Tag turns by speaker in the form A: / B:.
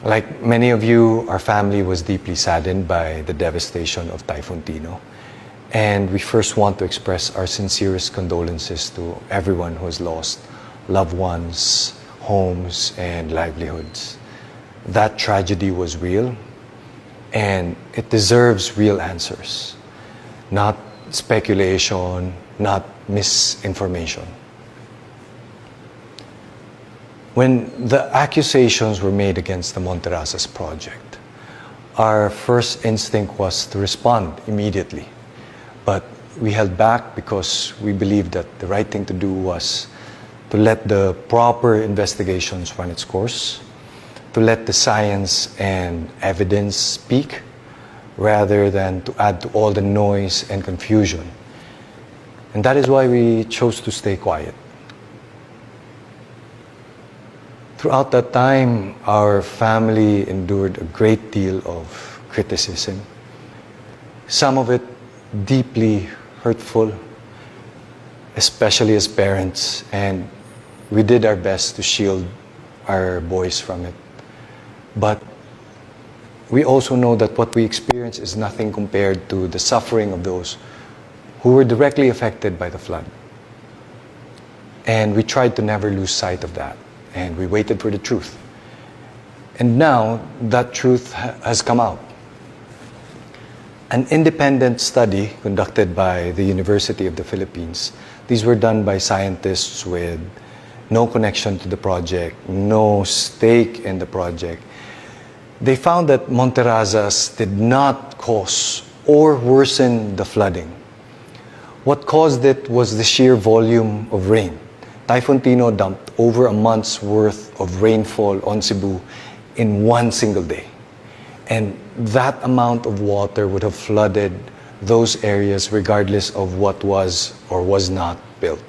A: Like many of you, our family was deeply saddened by the devastation of Typhoon Tino. And we first want to express our sincerest condolences to everyone who has lost loved ones, homes, and livelihoods. That tragedy was real, and it deserves real answers, not speculation, not misinformation. When the accusations were made against the Monterazas project, our first instinct was to respond immediately. But we held back because we believed that the right thing to do was to let the proper investigations run its course, to let the science and evidence speak, rather than to add to all the noise and confusion. And that is why we chose to stay quiet. Throughout that time, our family endured a great deal of criticism. Some of it deeply hurtful, especially as parents, and we did our best to shield our boys from it. But we also know that what we experience is nothing compared to the suffering of those who were directly affected by the flood. And we tried to never lose sight of that, and we waited for the truth. And now that truth has come out. An independent study conducted by the University of the Philippines. These were done by scientists with no connection to the project, no stake in the project. They found that Monterazas did not cause or worsen the flooding. What caused it was the sheer volume of rain. Typhoon Tino dumped over a month's worth of rainfall on Cebu in one single day. And that amount of water would have flooded those areas regardless of what was or was not built.